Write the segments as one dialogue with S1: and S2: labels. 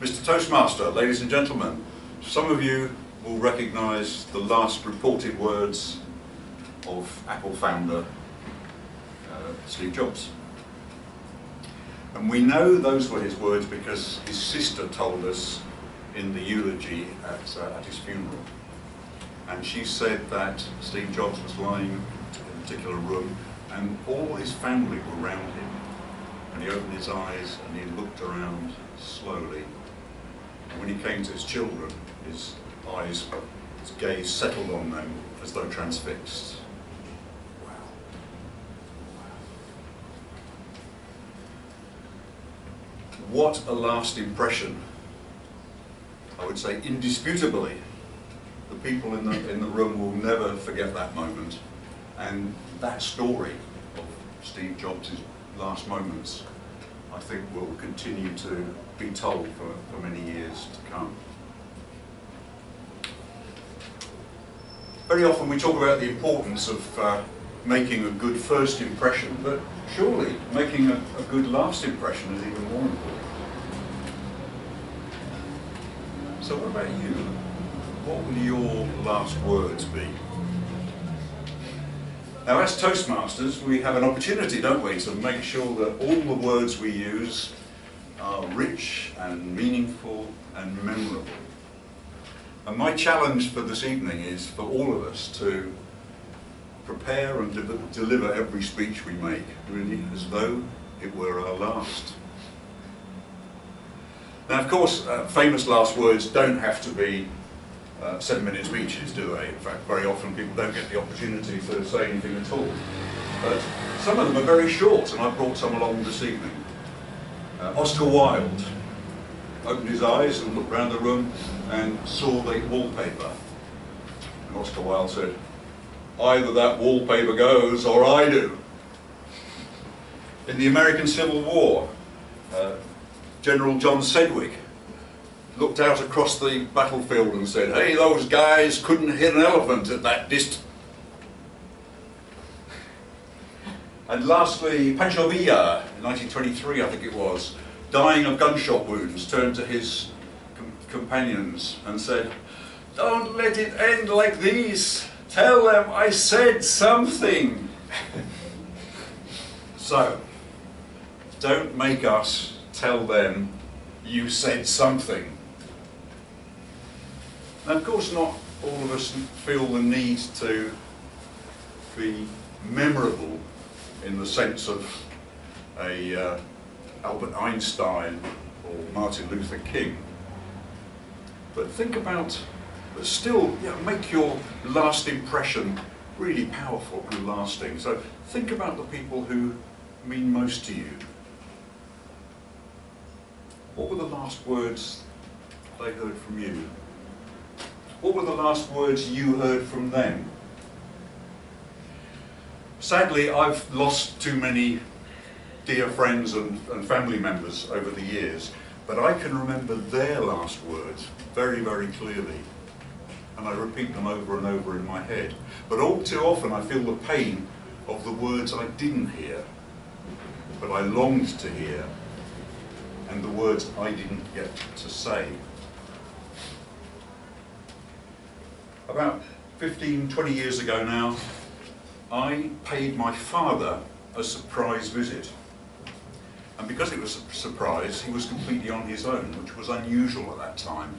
S1: Mr. Toastmaster, ladies and gentlemen, some of you will recognise the last reported words of Apple founder Steve Jobs. And we know those were his words because his sister told us in the eulogy at his funeral. And she said that Steve Jobs was lying in a particular room and all his family were around him. And he opened his eyes and he looked around slowly. And when he came to his children, his eyes, his gaze settled on them as though transfixed. Wow. What a last impression. I would say indisputably, the people in the room will never forget that moment. And that story of Steve Jobs' last moments, I think, will continue to be told for many years to come. Very often we talk about the importance of making a good first impression, but surely making a good last impression is even more important. So what about you? What will your last words be? Now, as Toastmasters, we have an opportunity, don't we, to make sure that all the words we use are rich and meaningful and memorable. And my challenge for this evening is for all of us to prepare and deliver every speech we make, really, as though it were our last. Now, of course, famous last words don't have to be 7-minute speeches, do they? In fact, very often people don't get the opportunity to say anything at all. But some of them are very short, and I brought some along this evening. Oscar Wilde opened his eyes and looked around the room and saw the wallpaper. And Oscar Wilde said, "Either that wallpaper goes or I do." In the American Civil War, General John Sedgwick looked out across the battlefield and said, "Hey, those guys couldn't hit an elephant at that distance." And lastly, Pancho Villa, in 1923 I think it was, dying of gunshot wounds, turned to his companions and said, "Don't let it end like this. Tell them I said something." So, don't make us tell them you said something. Now, of course, not all of us feel the need to be memorable in the sense of a Albert Einstein or Martin Luther King. But think about, but still, make your last impression really powerful and lasting. So think about the people who mean most to you. What were the last words they heard from you? What were the last words you heard from them? Sadly, I've lost too many dear friends and family members over the years, but I can remember their last words very, very clearly. And I repeat them over and over in my head. But all too often I feel the pain of the words I didn't hear, but I longed to hear, and the words I didn't get to say. About 15, 20 years ago now, I paid my father a surprise visit. And because it was a surprise, he was completely on his own, which was unusual at that time.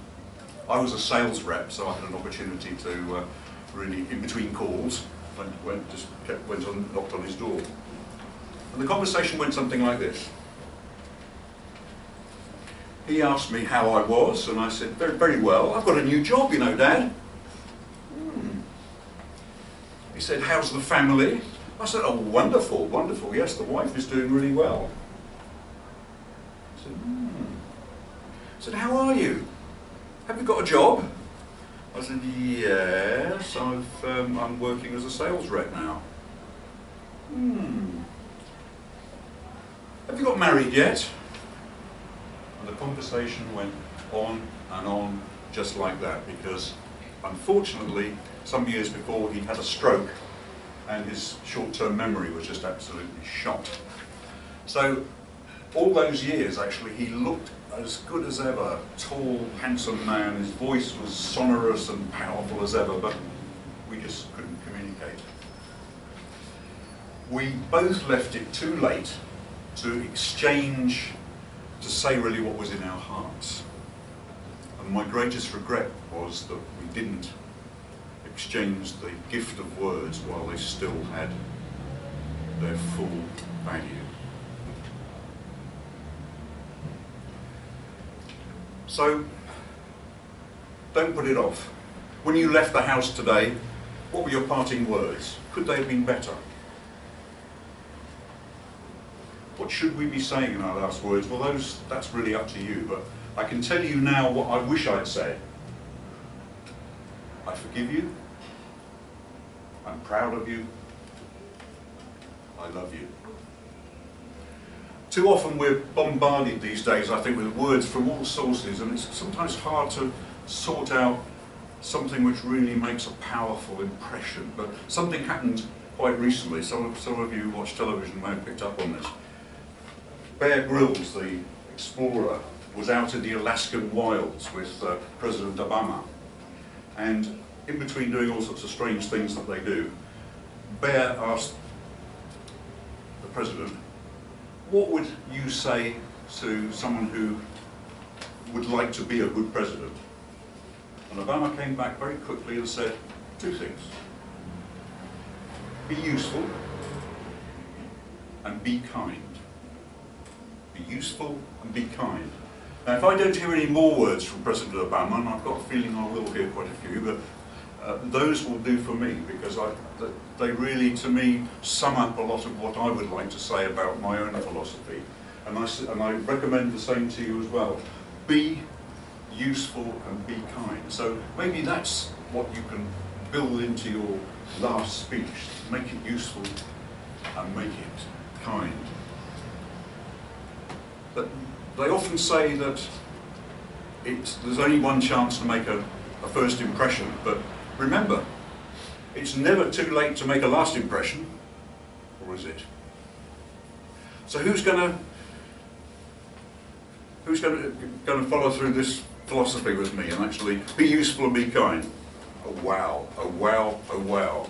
S1: I was a sales rep, so I had an opportunity to really, in between calls, went on, knocked on his door. And the conversation went something like this. He asked me how I was, and I said, "Very, very well. I've got a new job, you know, Dad." He said, "How's the family?" I said, "Oh, wonderful, wonderful. Yes, the wife is doing really well." I said, I said, "How are you? Have you got a job?" I said, "Yes, I'm working as a sales rep now." "Have you got married yet?" And the conversation went on and on just like that, because unfortunately, some years before he'd had a stroke and his short-term memory was just absolutely shot. So all those years, actually, he looked as good as ever, tall, handsome man. His voice was sonorous and powerful as ever, but we just couldn't communicate. We both left it too late to exchange, to say really what was in our hearts. And my greatest regret was that we didn't exchange the gift of words while they still had their full value. So, don't put it off. When you left the house today, what were your parting words? Could they have been better? What should we be saying in our last words? Well, that's really up to you, but I can tell you now what I wish I'd said. I forgive you. I'm proud of you. I love you. Too often we're bombarded these days, I think, with words from all sources, and it's sometimes hard to sort out something which really makes a powerful impression. But something happened quite recently. Some of you who watch television may have picked up on this. Bear Grylls, the explorer, was out in the Alaskan wilds with President Obama. And in between doing all sorts of strange things that they do, Bear asked the president, what would you say to someone who would like to be a good president? And Obama came back very quickly and said two things. Be useful and be kind. Be useful and be kind. Now, if I don't hear any more words from President Obama, and I've got a feeling I will hear quite a few, but those will do for me, because they really, to me, sum up a lot of what I would like to say about my own philosophy. And I recommend the same to you as well. Be useful and be kind. So maybe that's what you can build into your last speech. Make it useful and make it kind. But they often say that there's only one chance to make a first impression, but remember, it's never too late to make a last impression, or is it? So who's going to follow through this philosophy with me and actually be useful and be kind? Oh wow, oh wow, oh wow.